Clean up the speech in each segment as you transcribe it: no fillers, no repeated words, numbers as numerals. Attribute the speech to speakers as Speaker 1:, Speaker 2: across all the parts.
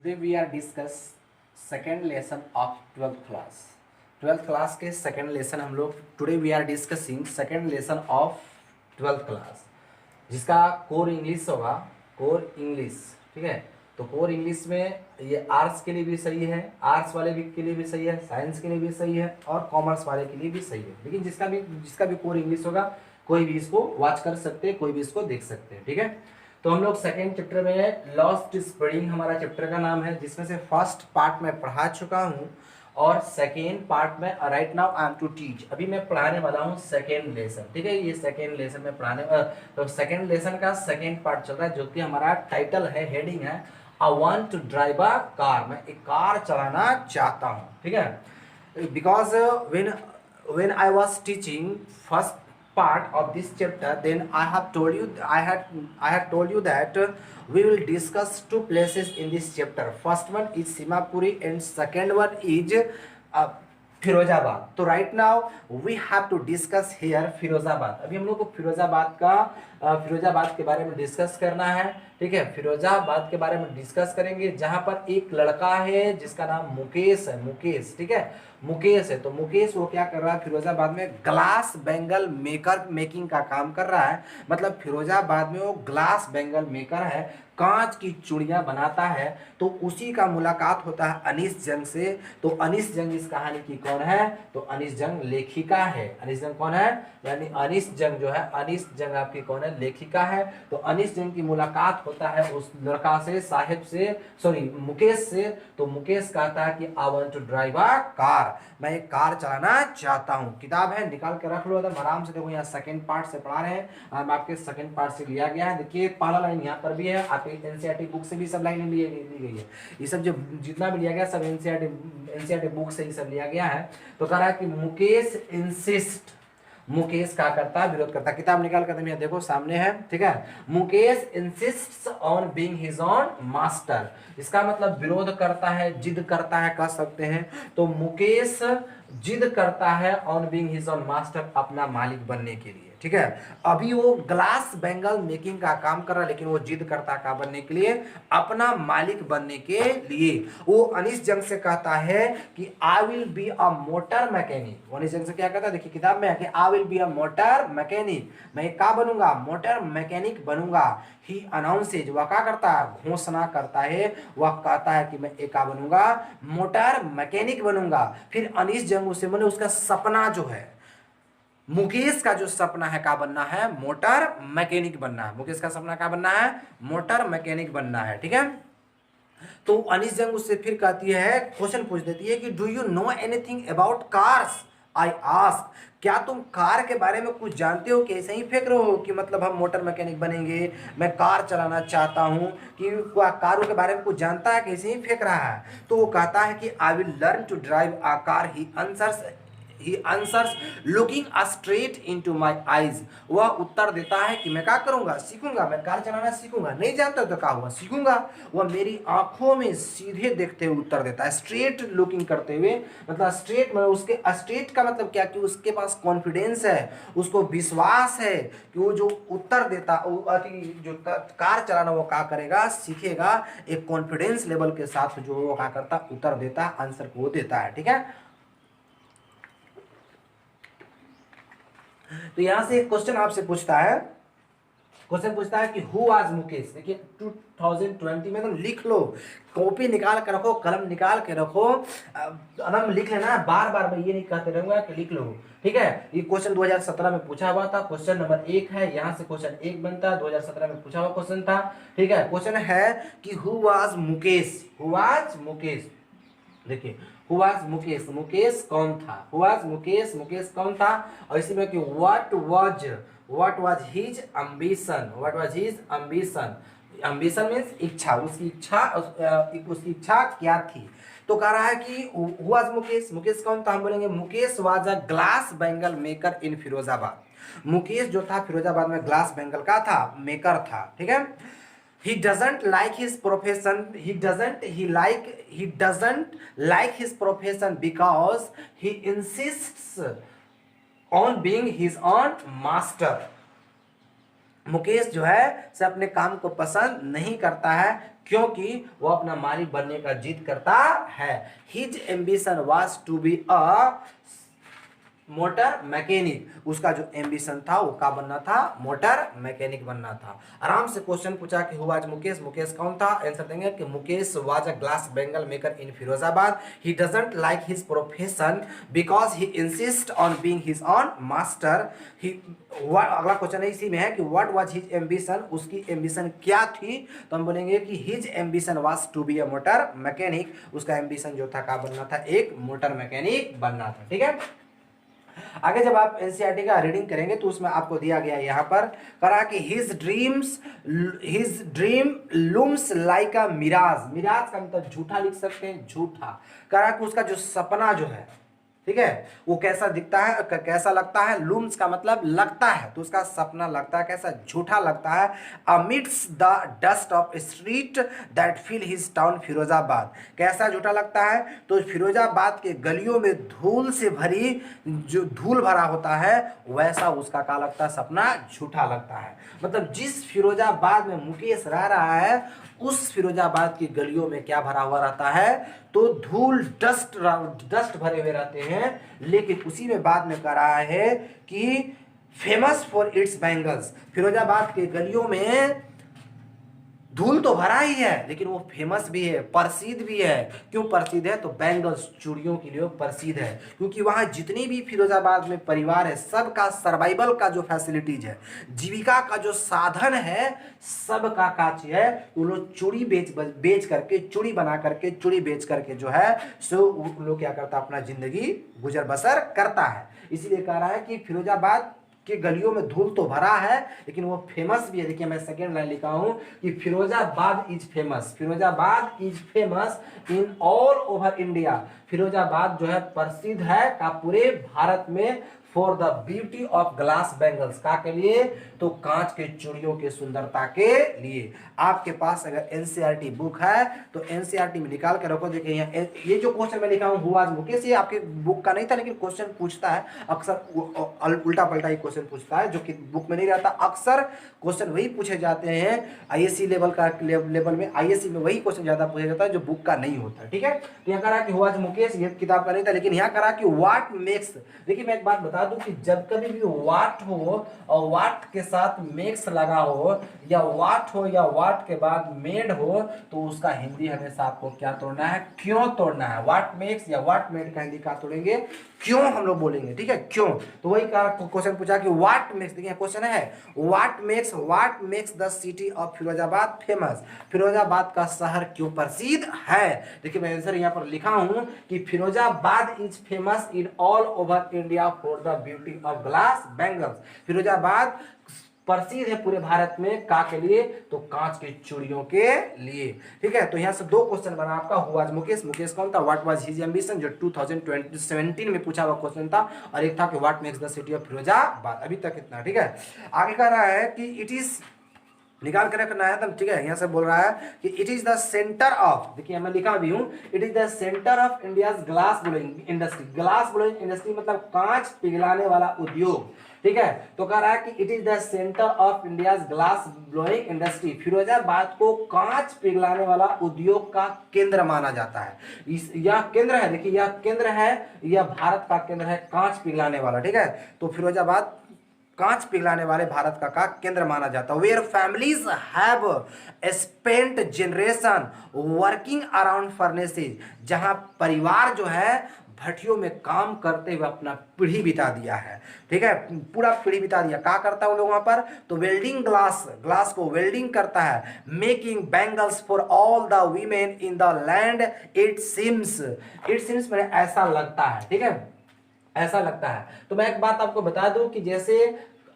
Speaker 1: Today we are discuss second lesson of 12th class. 12th class के second lesson हम लोग today we are discussing second lesson of 12th class जिसका core English होगा core English. ठीक है, तो core English में ये आर्ट्स के लिए भी सही है, आर्ट्स वाले भी के लिए भी सही है, साइंस के लिए भी सही है और कॉमर्स वाले के लिए भी सही है। लेकिन जिसका भी कोर इंग्लिश होगा कोई भी इसको वॉच कर सकते हैं, कोई भी इसको देख सकते हैं। ठीक है, तो हम लोग सेकेंड चैप्टर में लॉस्ट स्प्रेडिंग हमारा चैप्टर का नाम है, जिसमें से फर्स्ट पार्ट में पढ़ा चुका हूं और सेकेंड पार्ट में right now I am to teach. अभी मैं पढ़ाने वाला हूं सेकेंड लेसन। ठीक है, ये सेकेंड लेसन में पढ़ाने तो सेकेंड लेसन का सेकेंड पार्ट चल रहा है, जो कि हमारा टाइटल है, हेडिंग है I want to drive a car. मैं एक कार चलाना चाहता हूं। ठीक है, because when I was teaching first part of this chapter, then I had told you that we will discuss two places in this chapter. First one is Simapuri and second one is Firozabad. तो right now we have to discuss here Firozabad. अभी हम लोग को फिरोजाबाद के बारे में discuss करना है। ठीक है, फिरोजाबाद के बारे में डिस्कस करेंगे, जहां पर एक लड़का है जिसका नाम मुकेश है। मुकेश, ठीक है, मुकेश है। तो मुकेश वो क्या कर रहा है, फिरोजाबाद में ग्लास बैंगल मेकिंग का काम कर रहा है। मतलब फिरोजाबाद में वो ग्लास बैंगल मेकर है, कांच की चूड़ियां बनाता है। तो उसी का मुलाकात होता है अनीस जंग से। तो अनीस जंग इस कहानी की कौन है, तो अनीस जंग लेखिका है। अनीस जंग कौन है, यानी अनीस जंग जो है, अनीस जंग आपकी कौन है, लेखिका है। तो अनीस जंग की मुलाकात होता है उस लड़का से, साहिब से, सॉरी मुकेश से। तो मुकेश कहता है कि I want to drive a car, मैं एक कार चलाना चाहता हूँ। किताब है, निकाल के रख लो एकदम आराम से। देखो यहाँ सेकंड पार्ट से पढ़ा रहे हैं, हम आपके सेकंड पार्ट से लिया गया है। देखिए पहला लाइन यहाँ पर भी है, आपके एनसीईआरटी बुक से भी सब लाइनें ली गई है। ये सब जो जितना भी लिया गया सब एनसीईआरटी बुक से ही सब लिया गया है। तो कह रहा है कि मुकेश इंसिस्ट, मुकेश क्या करता है, विरोध करता है। किताब निकाल कर तुम देखो सामने है। ठीक है, Mukesh इंसिस्ट्स on being his own master. इसका मतलब विरोध करता है, जिद करता है कह सकते हैं। तो मुकेश जिद करता है on being his own master, अपना मालिक बनने के लिए। ठीक है, अभी वो ग्लास बैंगल मेकिंग का काम कर रहा है, लेकिन वो जिद करता है बनने के लिए, अपना मालिक बनने के लिए। वो अनीस जंग से कहता है कि I will be a motor mechanic. Anees Jung से क्या कहता है, देखिए किताब में है कि I will be a motor mechanic, मैं क्या बनूंगा, मोटर मैकेनिक बनूंगा। ही अनाउंसेज, वह क्या करता है, घोषणा करता है, वह कहता है कि मैं एक बनूंगा, मोटर मैकेनिक बनूंगा। फिर अनीस जंग उसे मैंने उसका सपना जो है, मुकेश का जो सपना है क्या बनना है, मोटर मैकेनिक बनना है। मुकेश का सपना क्या बनना है, मोटर मैकेनिक बनना है। ठीक है, तो अनीस जंग उससे फिर कहती है, क्वेश्चन पूछ देती है कि do you know anything about cars, I ask, क्या तुम कार के बारे में कुछ जानते हो कि ऐसे ही फेंक रहे हो कि मतलब हम मोटर मैकेनिक बनेंगे, मैं कार चलाना चाहता हूं, कि कारों के बारे में कुछ जानता है कि ऐसे ही फेंक रहा है। तो वो कहता है कि I will learn to drive a car. He answers looking straight into my eyes। वह उत्तर देता है कि मैं क्या करूंगा, सीखूंगा, मैं कार चलाना सीखूंगा। नहीं जानता तो क्या हुआ, सीखूंगा। वह मेरी आंखों में सीधे देखते हुए उत्तर देता है, स्ट्रेट लुकिंग करते हुए। मतलब स्ट्रेट में उसके, स्ट्रेट का मतलब क्या, कि उसके पास कॉन्फिडेंस है, उसको विश्वास है कि वो जो उत्तर देता, जो कार चलाना वो क्या करेगा, सीखेगा। एक कॉन्फिडेंस लेवल के साथ जो वो क्या करता, उत्तर देता, आंसर को देता है। ठीक है, तो यहां से एक क्वेश्चन आपसे पूछता है, क्वेश्चन पूछता है कि हु वाज मुकेश। देखिए 2020 में तुम लिख लो, कॉपी निकाल के रखो, कलम निकाल के रखो, एकदम लिख लेना। बार बार मैं ये नहीं कहते रहूंगा कि लिख लो। ठीक है, ये क्वेश्चन 2017 में पूछा हुआ था, क्वेश्चन नंबर 1 है, यहां से क्वेश्चन 1 बनता है, 2017 में पूछा हुआ क्वेश्चन था। ठीक है, क्वेश्चन है कि who was Mukesh, who was Mukesh. देखिए हु वाज मुकेश, मुकेश कौन था, हु वाज मुकेश, मुकेश कौन था। और इसी में कि what was his ambition, what was his ambition. Ambition means इच्छा, उसकी इच्छा क्या थी। तो कह रहा है कि हु वाज मुकेश, मुकेश कौन था, हम बोलेंगे Mukesh was a glass bangle maker in Firozabad. Mukesh जो था फिरोजाबाद में ग्लास बैंगल का था, मेकर था। ठीक है, he doesn't like his profession, he doesn't like his profession because he insists on being his own master। Mukesh जो है से अपने काम को पसंद नहीं करता है, क्योंकि वो अपना मालिक बनने का जिद करता है। His ambition was to be a motor mechanic, उसका जो एम्बिशन था वो क्या बनना था, मोटर मैकेनिक बनना था। आराम से क्वेश्चन पूछा कि हु वाज मुकेश, मुकेश कौन था, आंसर देंगे कि Mukesh was a glass bangle maker in Firozabad. He doesn't like his profession because he insist on being his own master. ही अगला क्वेश्चन इसी में है कि व्हाट वाज हिज एम्बिशन, उसकी एम्बिशन क्या थी, तो हम बोलेंगे कि his ambition was to be a motor mechanic, उसका एम्बिशन जो था क्या बनना था, एक मोटर मैकेनिक बनना था। ठीक है, आगे जब आप एनसीईआरटी का रीडिंग करेंगे तो उसमें आपको दिया गया यहाँ पर करा कि his dream looms like a mirage, mirage का मतलब झूठा लिख सकते हैं, झूठा। करा कि उसका जो सपना जो है, ठीक है, वो कैसा दिखता है, कैसा लगता है, लूम्स का मतलब लगता है, तो उसका सपना लगता है कैसा, झूठा लगता है। Amidst the dust of street that fill his town Firozabad, कैसा झूठा लगता है, तो फिरोजाबाद के गलियों में धूल से भरी, जो धूल भरा होता है वैसा उसका क्या लगता है, सपना झूठा लगता है। मतलब जिस फिरोजाबाद में मुकेश रह रहा है उस फिरोजाबाद की गलियों में क्या भरा हुआ रहता है, तो धूल, डस्ट भरे हुए रहते हैं। लेकिन उसी में बाद में कह रहा है कि famous for its bangles, Firozabad के गलियों में धूल तो भरा ही है लेकिन वो फेमस भी है, प्रसिद्ध भी है। क्यों प्रसिद्ध है, तो बैंगल्स, चूड़ियों के लिए प्रसिद्ध है, क्योंकि वहां जितनी भी फिरोजाबाद में परिवार है सबका सर्वाइवल का जो फैसिलिटीज है, जीविका का जो साधन है, सबका काच है, वो लोग चूड़ी बेच करके, चूड़ी बना करके, चूड़ी बेच करके जो है सो वो लोग क्या करता है, अपना जिंदगी गुजर बसर करता है। इसीलिए कह रहा है कि फिरोजाबाद कि गलियों में धूल तो भरा है लेकिन वो फेमस भी है। देखिए मैं सेकेंड लाइन लिखा हूं कि Firozabad is famous, Firozabad is famous in all over India, Firozabad जो है प्रसिद्ध है का पूरे भारत में, for the beauty of glass bangles, का के लिए, तो कांच के चूड़ियों के सुंदरता के लिए। आपके पास अगर एनसीईआरटी बुक है तो एनसीईआरटी में निकाल के रखो। देखिए यहाँ ये जो क्वेश्चन मैं लिखा हूँ हु वाज मुकेश, ये आपके बुक का नहीं था लेकिन क्वेश्चन पूछता है अक्सर, उल्टा पलटा ही क्वेश्चन पूछता है जो कि बुक में नहीं रहता। अक्सर क्वेश्चन वही पूछे जाते हैं आईएससी लेवल का, लेवल में आईएससी में वही क्वेश्चन ज्यादा पूछा जाता है जो बुक का नहीं होता। ठीक है, तो यहाँ करा कि हु वाज मुकेश, ये किताब का नहीं था, लेकिन यहाँ करा कि व्हाट मेक्स, देखिए मैं एक बात बता दूं कि जब कभी भी वाट हो और वाट के साथ मेक्स लगा हो, या वाट हो या वाट के बाद मेड हो, तो उसका हिंदी हमेशा आपको क्या तोड़ना है, क्यों तोड़ना है। वाट मेक्स या वाट मेड का हिंदी क्या तोड़ेंगे, क्यों हम लोग बोलेंगे। ठीक है, क्यों, तो वही क्वेश्चन पूछा कि व्हाट मेक्स, देखिए क्वेश्चन है what makes the city of Firozabad famous, Firozabad का शहर क्यों प्रसिद्ध है। देखिए मैं आंसर यहाँ पर लिखा हूं कि Firozabad is famous in all over India for the beauty of glass bangles, Firozabad प्रसिद्ध है पूरे भारत में का के लिए, तो कांच के चूड़ियों के लिए। ठीक है, तो यहाँ से दो क्वेश्चन बना आपका, हु वाज मुकेश, मुकेश कौन था, व्हाट वाज हिज एम्बिशन जो 2017 में पूछा हुआ क्वेश्चन था, और एक था कि what makes the city of Firozabad. अभी तक इतना। ठीक है, आगे कह रहा है कि इट इज, निकाल कर रखना है तब। ठीक है, यहाँ से बोल रहा है कि it is the centre of, देखिए मैं लिखा भी हूं, it is the centre of India glass blowing industry, glass blowing industry मतलब कांच पिघलाने वाला उद्योग। ठीक है, तो कह रहा है कि it is the centre of India glass blowing industry, Firozabad को कांच पिघलाने वाला उद्योग का केंद्र माना जाता है। यह केंद्र है, देखिए यह केंद्र है, यह भारत का केंद्र है कांच पिघलाने वाला। ठीक है, तो फिरोजाबाद कांच पिघलाने वाले भारत का केंद्र माना जाता है। Where families have spent generation working around furnaces, जहां परिवार जो है भट्टियों में काम करते हुए अपना पीढ़ी बिता दिया है। ठीक है, पूरा पीढ़ी बिता दिया। क्या करता है उन लोग वहां पर, तो वेल्डिंग ग्लास को वेल्डिंग करता है, making bangles for all the women in the land, it seems मैंने ऐसा लगता है। ठीक है, ऐसा लगता है। तो मैं एक बात आपको बता दूं कि जैसे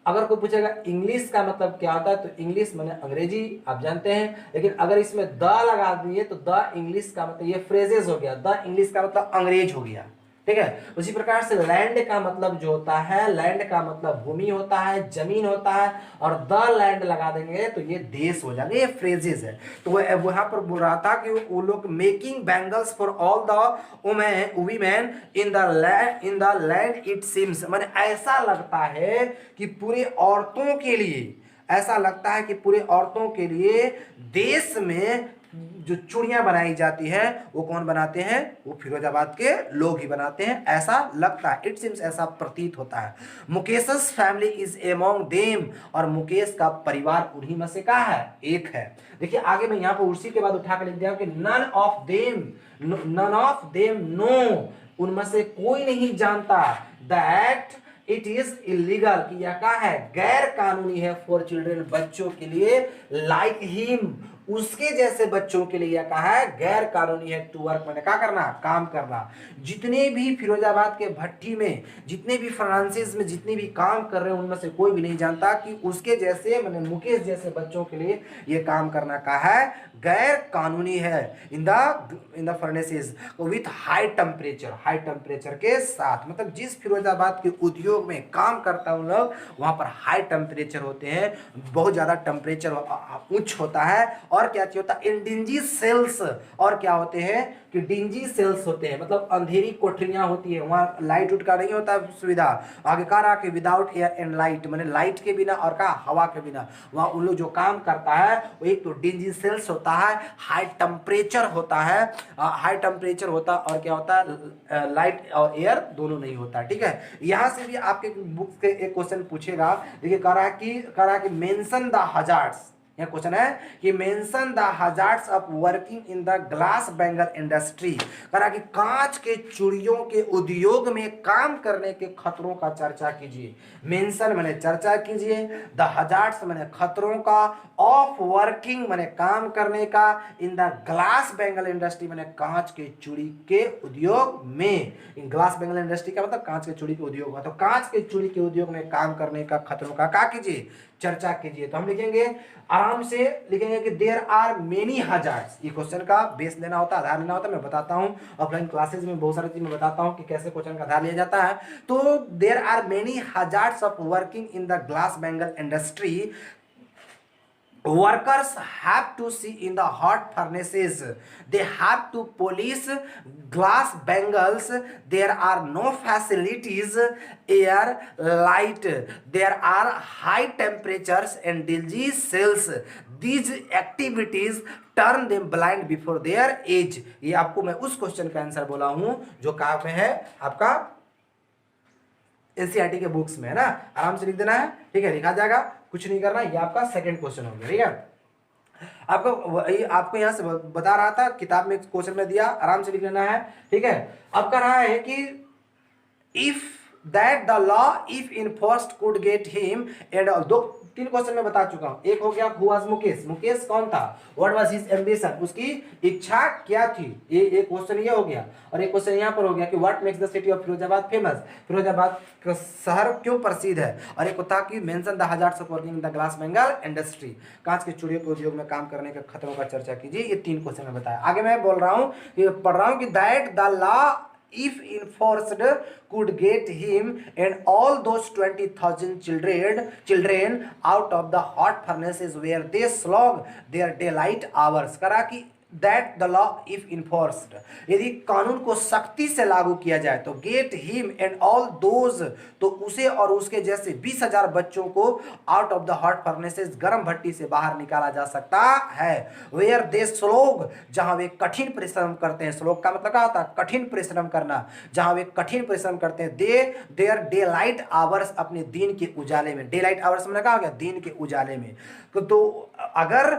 Speaker 1: अगर कोई पूछेगा इंग्लिश का मतलब क्या होता है, तो इंग्लिश माने अंग्रेजी, आप जानते हैं, लेकिन अगर इसमें द लगा दिए तो द इंग्लिश का मतलब ये फ्रेजेस हो गया, द इंग्लिश का मतलब अंग्रेज हो गया। ठीक है, उसी प्रकार से लैंड का मतलब जो होता है, लैंड का मतलब भूमि होता है, जमीन होता है, और द लैंड लगा देंगे तो ये देश हो जाएगा, ये फ्रेजेस है। तो वहां पर बोल रहा था कि वो लोग making bangles for all the women in the land it seems, माने ऐसा लगता है कि पूरे औरतों के लिए, ऐसा लगता है कि पूरे औरतों के लिए देश में जो चूड़ियां बनाई जाती हैं वो कौन बनाते हैं, वो फिरोजाबाद के लोग ही बनाते हैं, ऐसा लगता है, इट सीम्स, ऐसा प्रतीत होता है। मुकेशस फैमिली इज एमोंग देम, और मुकेश का परिवार उन्हीं में से का है, एक है। देखिए आगे मैं यहाँ पर उसी के बाद उठा कर लिख दिया कि नन ऑफ देम नो, उनमें से कोई नहीं जानता, दैट इट इज इलीगल, कि यह क्या है, गैर कानूनी है, फॉर चिल्ड्रेन, बच्चों के लिए, लाइक हिम, उसके जैसे बच्चों के लिए यह कहा है गैर कानूनी है, टू वर्क, मैंने क्या करना, काम करना। जितने भी फिरोजाबाद के भट्टी में, जितने भी फ्रांसिस में जितने भी काम कर रहे हैं, उनमें से कोई भी नहीं जानता कि उसके जैसे, मैंने मुकेश जैसे बच्चों के लिए यह काम करना कहा है गैर कानूनी है, in the furnaces with high temperature, high temperature के साथ, मतलब जिस फिरोजाबाद के उद्योग में काम करता है उन लोग, वहां पर हाई टेम्परेचर होते हैं, बहुत ज्यादा टेम्परेचर उच्च होता है, और क्या होता है, इन डिंजी सेल्स, और क्या होते हैं कि डिंजी सेल्स होते हैं, मतलब अंधेरी कोठरियां होती है, वहां लाइट उठ का नहीं होता सुविधा, आगे कह रहा कि विदाउट एयर एंड लाइट, मैंने लाइट के बिना और का हवा के बिना, वहां उन लोग जो काम करता है वो एक तो डिंजी सेल्स होता है, हाई टेम्परेचर होता है, हाई टेम्परेचर होता, और क्या होता है, लाइट और एयर दोनों नहीं होता, ठीक है। यहां से भी आपके बुक के एक क्वेश्चन पूछेगा, देखिए कह रहा है कि मेंशन द हजार्ड्स, यह क्वेश्चन है कि mention the hazards of working in the glass bangle industry, कहा कि कांच के चूड़ियों के उद्योग में काम करने के खतरों का चर्चा कीजिए। मेंशन मैंने चर्चा कीजिए, द हजार्ड्स मैंने खतरों का, ऑफ वर्किंग मैंने काम करने का, इन द ग्लास बैंगल इंडस्ट्री मैंने कांच के चूड़ी के उद्योग में, इन ग्लास बैंगल इंडस्ट्री का मतलब कांच के चूड़ी के उद्योग, तो कांच के चूड़ी के उद्योग में काम करने का खतरों का क्या कीजिए, चर्चा कीजिए। तो हम लिखेंगे, आराम से लिखेंगे कि देयर आर मेनी हजार्ड्स, ये क्वेश्चन का बेस लेना होता है, आधार लेना होता है, मैं बताता हूं ऑफलाइन क्लासेस में बहुत सारी चीज मैं बताता हूं कि कैसे क्वेश्चन का आधार लिया जाता है। तो there are many hazards of working in the glass bangle industry, workers have to see in the hot furnaces, they have to polish glass bangles, there are no facilities, air, light, there are high temperatures and dingy cells, these activities turn them blind before their age। ये आपको मैं उस question का answer बोला हूं जो कहाँ पे है, आपका एनसीईआरटी के बुक्स में है ना, आराम से लिख देना है, ठीक है, लिखा जाएगा, कुछ नहीं करना। ये आपका सेकंड क्वेश्चन हो गया, ठीक है। आपको यहां से बता रहा था, किताब में क्वेश्चन में दिया, आराम से लिख लेना है, ठीक है। अब कह रहा है कि if that the law if enforced could get him and, दो तीन क्वेश्चन में बता चुका हूं। एक हो गया हु वाज मुकेश, मुकेश कौन था, व्हाट वाज हिज एम्बिशन, उसकी इच्छा क्या थी, ये एक क्वेश्चन ये हो गया। और एक क्वेश्चन यहां पर हो गया कि what makes the city of Firozabad famous, Firozabad का शहर क्यों प्रसिद्ध है। और एक होता कि mention the hazards of working in the glass bangle industry, कांच के चूड़ियों के उद्योग में काम करने के खतरों का चर्चा कीजिए। ये तीन क्वेश्चन में बताया। आगे मैं बोल रहा हूं, पढ़ रहा हूं कि that the law if enforced could get him and all those 20,000 children out of the hot furnaces where they slog their daylight hours। करा कि that the law if enforced, यदि कानून को सख्ती से लागू किया जाए तो get him and all those, तो उसे और उसके जैसे 20,000 बच्चों को out of the hot furnaces, गर्म भट्टी से बाहर निकाला जा सकता है। where they slog, जहां वे कठिन परिश्रम करते हैं, स्लोग का मतलब क्या होता है, कठिन परिश्रम करना, जहां वे कठिन परिश्रम करते हैं, देयर डे लाइट आवर्स, अपने दिन के उजाले में, डे लाइट आवर्स में क्या हो गया, दिन के उजाले में। तो अगर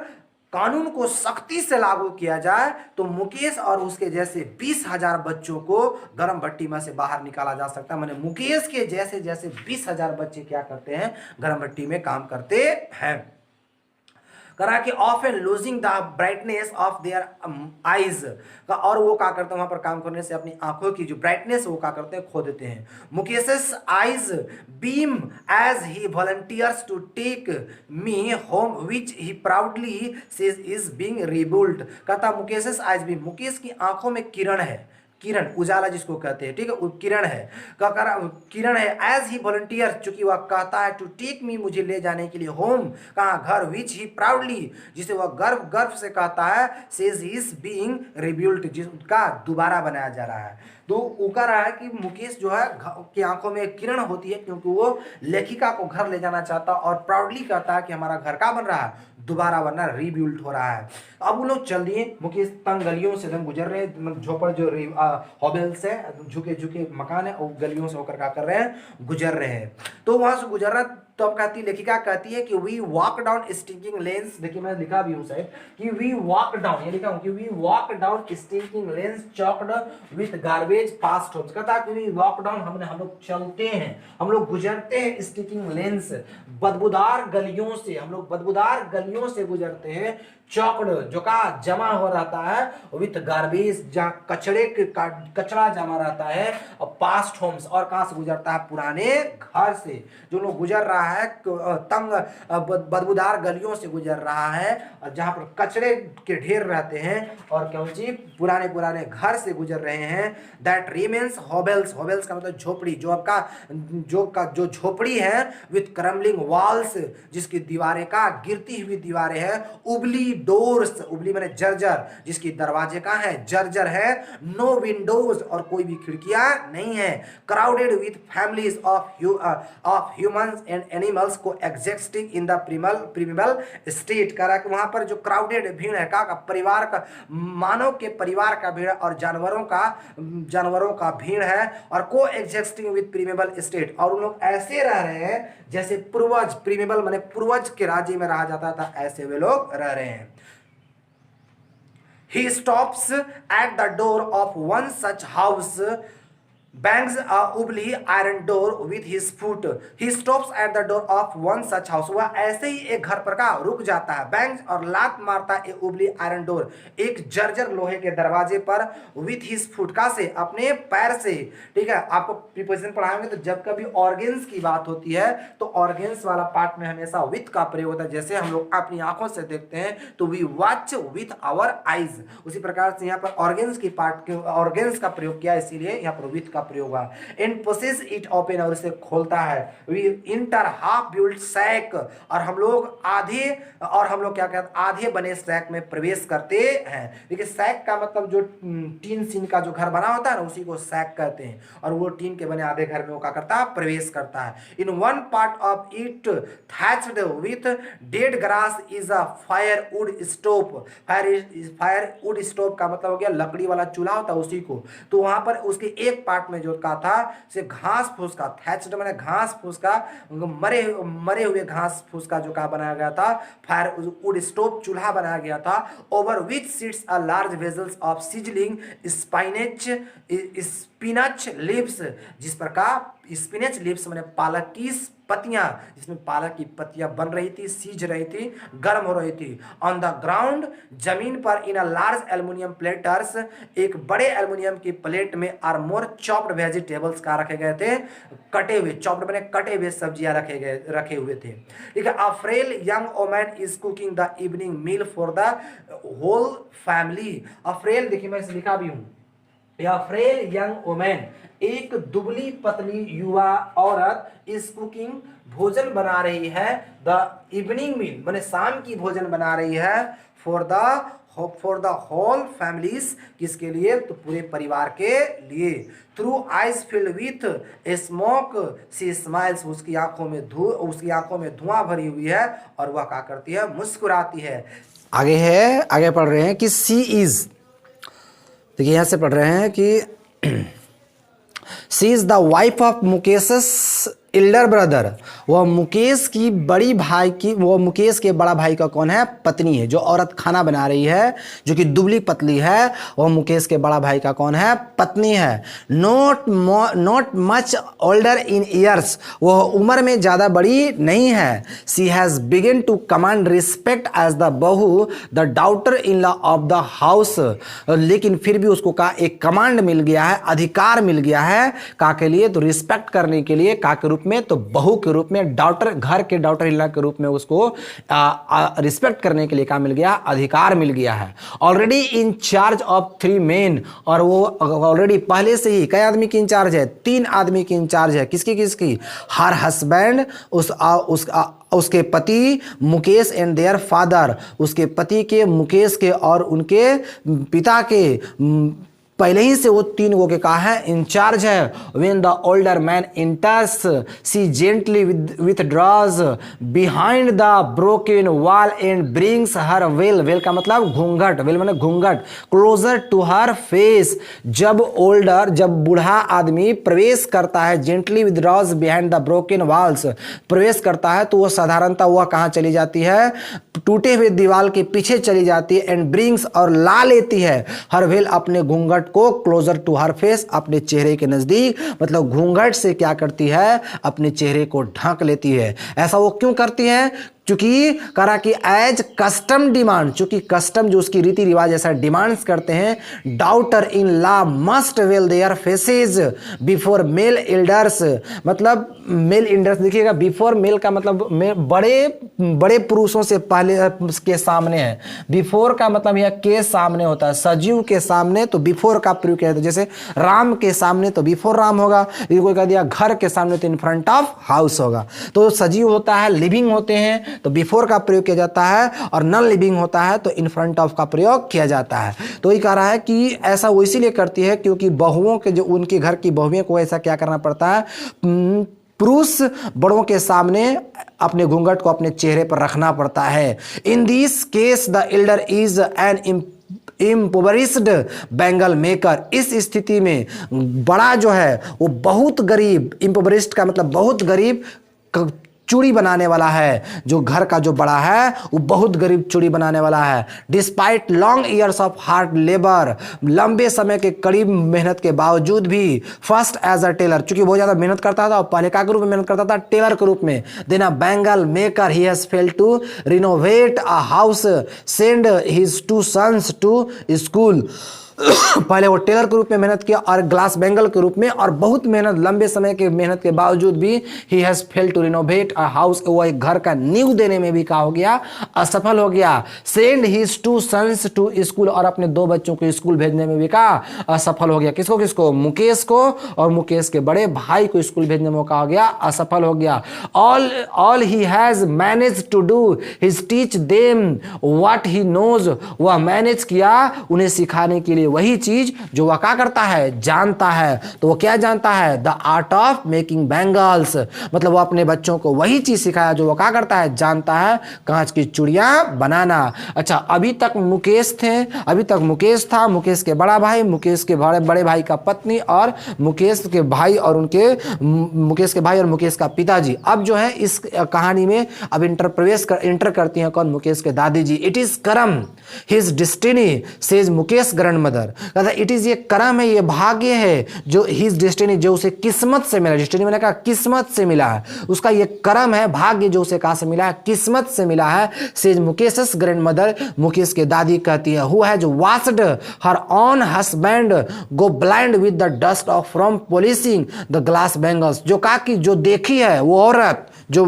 Speaker 1: कानून को सख्ती से लागू किया जाए तो मुकेश और उसके जैसे 20,000 बच्चों को गर्म भट्टी में से बाहर निकाला जा सकता है। माने मुकेश के जैसे 20,000 बच्चे क्या करते हैं, गर्म भट्टी में काम करते हैं। करा कि often losing the brightness of their eyes, और वो क्या करते हैं, वहां पर काम करने से अपनी आंखों की जो ब्राइटनेस वो क्या करते हैं, खो देते हैं। Mukesh's eyes beam as he volunteers to take me home which he proudly says is being rebuilt. कहता मुकेश's आईज बीम, मुकेश की आंखों में किरण है, किरण, उजाला जिसको कहते हैं, ठीक है, किरण है, किरण है। एज ही वॉलंटियर, चूंकि वह कहता है, टू टेक मी, मुझे ले जाने के लिए, होम, कहाँ, घर, विच ही प्राउडली, जिसे वह गर्व गर्व से कहता है, says he is being rebuilt, जिसका दोबारा बनाया जा रहा है। तो वो कह रहा है कि मुकेश जो है की आंखों में एक किरण होती है, क्योंकि वो लेखिका को घर ले जाना चाहता और प्राउडली कहता है कि हमारा घर का बन रहा है, दोबारा बनना, रीबिल्ड हो रहा है। अब वो लोग चल दिए, मुकेश तंग गलियों से गुजर रहे हैं, झोपड़ जो हॉबेल्स है, झुके झुके मकान है, और गलियों से होकर क्या कर रहे हैं, गुजर रहे हैं। तो वहां से गुजर रहा, तो अब कहती लेखिका कहती है कि we walk down stinking lanes, देखिए मैं लिखा भी हूं शायद कि वी वॉक डाउन, ये लिखा हूं कि we walk down stinking lanes choked with garbage past homes, कहता है कि वी वॉक डाउन, हम लोग चलते हैं, हम लोग गुजरते हैं स्टिंकिंग लेन्स, बदबूदार गलियों से, हम लोग बदबूदार गलियों से गुजरते हैं, चॉक्ड जो का जमा हो रहता है, विथ गार्बेज जहाँ कचरा जमा रहता है, और पास्ट होम्स, और कहां से गुजरता है, पुराने घर से, जो लोग गुजर रहा है तंग बदबूदार गलियों से गुजर रहा है, और जहां पर कचरे के ढेर रहते हैं, और क्यों जी पुराने पुराने घर से गुजर रहे हैं। दैट रिमेन्स हॉबेल्स, हॉबेल्स का मतलब झोपड़ी, जो आपका जो झोपड़ी है, विथ क्रम्बलिंग वॉल्स, जिसकी दीवारें का गिरती हुई दीवारें हैं, उबली डोर्स, उबली मैंने जर्जर, जिसकी दरवाजे का है, जर्जर है, नो विंडोज, और कोई भी खिड़कियां नहीं है, crowded with families of humans and animals को एग्जिस्टिंग इन द प्रिमिबल स्टेट, कह रहा है कि वहां पर जो क्राउडेड भीड़ है, का परिवार का, मानव के परिवार का भीड़ और जानवरों का भीड़ है, और को एग्जिस्टिंग विथ प्रिमिबल स्टेट, और उन लोग ऐसे रह रहे हैं जैसे पूर्वज, प्रिमिबल माने पूर्वज के राज्य में रहा जाता था, ऐसे वे लोग रह रहे हैं। He stops at the door of one such house, bangs a उबली iron door with his foot. He stops at the door of one such house. वह ऐसे ही एक घर पर का रुक जाता है, bangs और लात मारता है उबली iron door, एक जर्जर लोहे के दरवाजे पर, with his foot, का से, अपने पैर से, ठीक है। आपको प्रीपोजिशन पढ़ाएंगे तो जब कभी ऑर्गेन्स की बात होती है तो ऑर्गेन्स वाला पार्ट में हमेशा विथ का प्रयोग होता है, जैसे हम लोग अपनी आंखों से देखते हैं तो we watch with our eyes, उसी प्रकार से यहाँ पर ऑर्गेन्स की पार्ट, ऑर्गेन्स का प्रयोग किया, इसीलिए यहाँ पर विथ का प्रयोग हुआ। इन पुशेस इट ओपन, और इसे खोलता है। We enter half built shack, और हम लोग क्या कहते हैं, आधे बने सैक में प्रवेश करते हैं। देखिए सैक का मतलब जो टीन सीन का जो घर बना होता है ना, उसी को सैक कहते हैं, और वो टीन के बने आधे घर में वो क्या करता है, प्रवेश करता है। In one part of it thatched with dead grass is a fire would stove, fire would stove का मतलब हो गया लकड़ी वाला चूल्हा होता है, उसी को। तो वहां पर उसके एक पार्ट में जो का था से घास फूस का, थैच्ड मैंने घास फूस का, मरे हुए घास फूस का जो का बनाया गया था, फायर वुड स्टोव चूल्हा बनाया गया था। Over which seats a large vessels of sizzling spinach leaves, जिस प्रकार स्पिनच लीव्स मैंने पालक की पत्तियां, जिसमें पालक की पत्तियां बन रही थी, सीज रही थी, गर्म हो रही थी। ऑन द ग्राउंड, जमीन पर, इन अ लार्ज एल्युमिनियम प्लेटर्स, एक बड़े एल्युमिनियम की प्लेट में, आर मोर चॉप्ड वेजिटेबल्स का रखे गए थे, कटे हुए, चॉप्ड मैंने कटे हुए सब्जियां रखे हुए थे, ठीक है। A frail young woman is cooking the evening meal for the whole family. A frail, देखिए मैं इसे लिखा भी हूं, या फ्रेल यंग वोमन, एक दुबली पतली युवा औरत, इस कुकिंग, भोजन बना रही है, द इवनिंग मील मैंने शाम की भोजन बना रही है, फॉर द होल फैमिलीज, किसके लिए, तो पूरे परिवार के लिए। Through eyes filled with smoke she smiles, उसकी आंखों में धुआं भरी हुई है, और वह क्या करती है, मुस्कुराती है। आगे पढ़ रहे हैं कि सी इज, देखिए यहां से पढ़ रहे हैं कि she is the wife of Mukesh Elder brother, वह मुकेश की बड़ी भाई की, वो मुकेश के बड़ा भाई का कौन है, पत्नी है। जो औरत खाना बना रही है, जो कि दुबली पतली है, वह मुकेश के बड़ा भाई का कौन है, पत्नी है। Not much older in years, वह उम्र में ज़्यादा बड़ी नहीं है। She has begin to command respect as the bahu the daughter in law of the house, लेकिन फिर भी उसको का एक कमांड मिल गया है, अधिकार मिल गया है, का के लिए, तो रिस्पेक्ट करने के लिए, का के रूप में, तो बहू के रूप में में डॉटर, घर के डॉटर इन लॉ के रूप में उसको रिस्पेक्ट करने के लिए क्या मिल गया, अधिकार मिल गया है। Already in charge of 3 main, और वो ऑलरेडी पहले से ही कई आदमी की इंचार्ज है, 3 आदमी की इंचार्ज है। किसकी किसकी? हर हस्बैंड, उसके पति मुकेश एंड देयर फादर, उसके पति के, मुकेश के और उनके पिता के पहले ही से वो 3 गो के कहा है इंचार्ज है। When the older man enters she gently withdraws behind the broken wall and brings her veil, veil का मतलब घूंघट, वेल माने घूंघट, क्लोजर टू हर फेस। जब बूढ़ा आदमी प्रवेश करता है, gently withdraws behind the broken walls, प्रवेश करता है तो वो साधारणतः वह कहाँ चली जाती है, टूटे हुए दीवार के पीछे चली जाती है। एंड ब्रिंग्स और ला लेती है हर वेल, अपने घूंघट को, क्लोजर टू हर फेस, अपने चेहरे के नजदीक, मतलब घूंघट से क्या करती है, अपने चेहरे को ढक लेती है। ऐसा वो क्यों करती है? चूंकि करा कि एज कस्टम डिमांड, चूंकि कस्टम जो उसकी रीति रिवाज ऐसा डिमांड्स करते हैं, daughter in law must veil their faces before male elders, मतलब मेल एल्डर्स देखिएगा, बिफोर मेल का मतलब बड़े पुरुषों से पहले के सामने है। बिफोर का मतलब यह के सामने होता है, सजीव के सामने तो बिफोर का प्रयोग किया जाता है। जैसे राम के सामने तो बिफोर राम होगा, कोई कह दिया घर के सामने तो इन फ्रंट ऑफ हाउस होगा। तो सजीव होता है, लिविंग होते हैं तो बिफोर का प्रयोग किया जाता है, और नॉन लिविंग होता है तो इन फ्रंट ऑफ का प्रयोग किया जाता है। तो ये कह रहा है कि ऐसा वो इसीलिए करती है क्योंकि बहुओं के, जो उनके घर की बहुएं को ऐसा क्या करना पड़ता है, पुरुष बड़ों के सामने अपने घूंघट को अपने चेहरे पर रखना पड़ता है। In this case the elder is an impoverished bangle maker, इस स्थिति में बड़ा जो है वो बहुत गरीब, इम्पोवरिश्ड का मतलब बहुत गरीब चूड़ी बनाने वाला है। जो घर का जो बड़ा है वो बहुत गरीब चूड़ी बनाने वाला है। Despite long years of hard labour, लंबे समय के करीब मेहनत के बावजूद भी, फर्स्ट एज अ टेलर, चूंकि बहुत ज्यादा मेहनत करता था और पहले का रूप में मेहनत करता था, टेलर के रूप में। Then a bangle maker he has failed to renovate a house, send his 2 sons to school. पहले वो टेलर के रूप में मेहनत किया और ग्लास बैंगल के रूप में, और बहुत मेहनत, लंबे समय के मेहनत के बावजूद भी he has failed to renovate a house, वो एक घर का नींव देने में भी क्या हो गया, असफल हो गया। Send his 2 sons to school, और अपने 2 बच्चों को स्कूल भेजने में भी क्या असफल हो गया। किसको किसको? मुकेश को, और मुकेश के बड़े भाई को स्कूल भेजने में क्या हो गया, असफल हो गया। All he has manage to do his teach them what he knows, वह मैनेज किया उन्हें सिखाने के लिए वही चीज जो वह क्या करता है, जानता है। तो वो क्या जानता है? The art of making bangles, मतलब वो अपने बच्चों को वही चीज सिखाया जो वो क्या करता है, जानता है, कांच की चूड़ियां बनाना। अच्छा, अभी तक मुकेश थे, अभी तक मुकेश था, मुकेश के बड़ा भाई, मुकेश के बड़े भाई का पत्नी, और मुकेश के भाई और मुकेश का पिताजी। अब जो है इस कहानी में अब इंटर करती हैं कौन? मुकेश के दादी जी। इट इज करम his destiny says Mukesh grand mother, कहता इट इज, ये करम है, ये भाग्य है, जो हिज डेस्टिनी, जो उसे किस्मत से मिला। डेस्टिनी मैंने कहा किस्मत से मिला है, उसका ये करम है, भाग्य जो उसे कहां से मिला है, किस्मत से मिला है। सेज मुकेशस ग्रैंड मदर, मुकेश के दादी कहती है, who has washed her own husband go blind with the dust of from polishing the glass bangles, जो कहा कि जो देखी है वो औरत, जो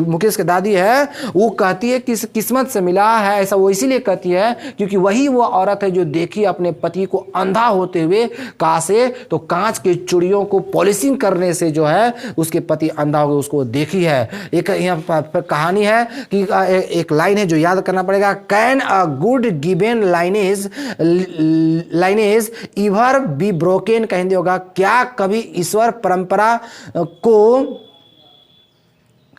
Speaker 1: मुकेश के दादी है, वो कहती है कि किस्मत से मिला है। ऐसा वो इसीलिए कहती है क्योंकि वही वो औरत है जो देखी अपने पति को अंधा होते हुए, कहां से, तो कांच की चूड़ियों को पॉलिशिंग करने से जो है उसके पति अंधा हो गया, उसको देखी है। एक यहाँ कहानी है कि एक लाइन है जो याद करना पड़ेगा, can a good given lineage इवर be broken, का हिंदी होगा, क्या कभी ईश्वर परंपरा को,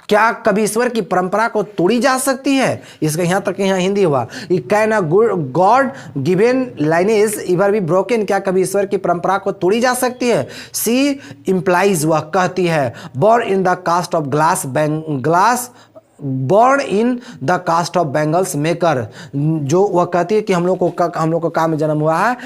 Speaker 1: क्या कभी ईश्वर की परंपरा को तोड़ी जा सकती है? इसका यहां तक यहाँ हिंदी हुआ, can a God given lineage इवर be broken, क्या कभी ईश्वर की परंपरा को तोड़ी जा सकती है? सी इम्प्लाइज, वह कहती है, born in the caste of born in the caste of bangles maker, जो वह कहती है कि हम लोग को काम में जन्म हुआ है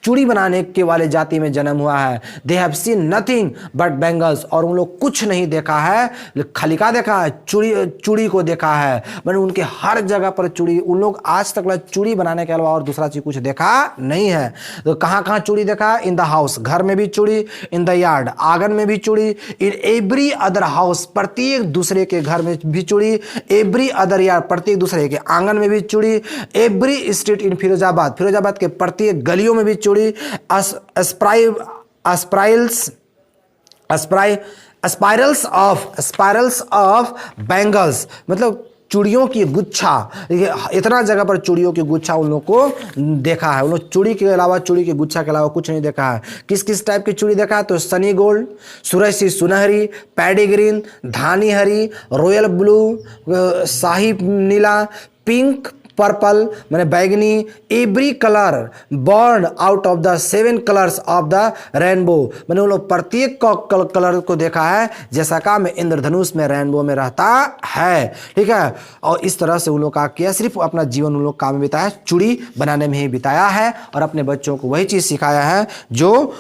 Speaker 1: चूड़ी बनाने के वाले जाति में जन्म हुआ है। They have seen nothing but bangles, और उन लोग कुछ नहीं देखा है, खाली का देखा है, चूड़ी को देखा है। मैंने उनके हर जगह पर चूड़ी, उन लोग आज तक चूड़ी बनाने के अलावा और दूसरा चीज कुछ देखा नहीं है। तो कहाँ कहाँ चूड़ी देखा? इन द हाउस, घर में भी चूड़ी, इन द यार्ड, आंगन में भी चूड़ी, इन एवरी अदर हाउस, प्रत्येक दूसरे के घर में भी चूड़ी, एवरी अदर यार्ड, प्रत्येक दूसरे के आंगन में भी चूड़ी, every street in Firozabad, Firozabad के प्रत्येक गलियों में भी चूड़ी, स्पाइरल्स ऑफ बैंगल्स, मतलब चूड़ियों की गुच्छा, इतना जगह पर चूड़ियों की गुच्छा उन लोग को देखा है। उन लोग चूड़ी के अलावा, चूड़ी की गुच्छा के अलावा कुछ नहीं देखा है। किस किस टाइप की चूड़ी देखा है? तो सनी गोल्ड, सूरज सी सुनहरी, पैडी ग्रीन, धानी हरी, रॉयल ब्लू, शाही नीला, पिंक, पर्पल मैंने बैगनी, every colour born out of the 7 colours of the rainbow, मैंने वो लोग प्रत्येक कलर को देखा है जैसा का में इंद्रधनुष में रेनबो में रहता है। ठीक है, और इस तरह से उन लोग का किया, सिर्फ अपना जीवन उन लोग काम में बिताया, चूड़ी बनाने में ही बिताया है, और अपने बच्चों को वही चीज सिखाया है जो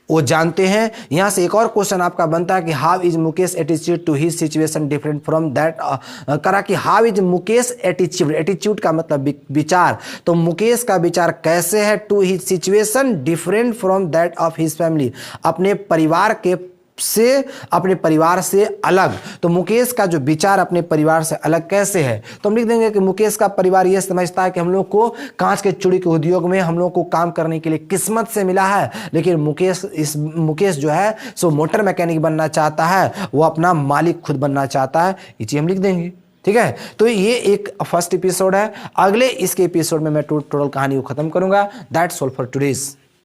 Speaker 1: वो जानते हैं। यहां से एक और क्वेश्चन आपका बनता है कि how is Mukesh attitude to his situation different from that, करा कि how is Mukesh attitude, attitude का मतलब विचार, तो मुकेश का विचार कैसे है, to his situation different from that of his family, अपने परिवार के से, अपने परिवार से अलग। तो मुकेश का जो विचार अपने परिवार से अलग कैसे है, तो हम लिख देंगे कि मुकेश का परिवार यह समझता है कि हम लोग को कांच के चूड़ी के उद्योग में हम लोग को काम करने के लिए किस्मत से मिला है, लेकिन मुकेश जो है सो मोटर मैकेनिक बनना चाहता है, वो अपना मालिक खुद बनना चाहता है। ये चीज हम लिख देंगे। ठीक है, तो ये एक फर्स्ट एपिसोड है। अगले इसके एपिसोड में मैं टोटल कहानी को खत्म करूंगा। That's all for today's.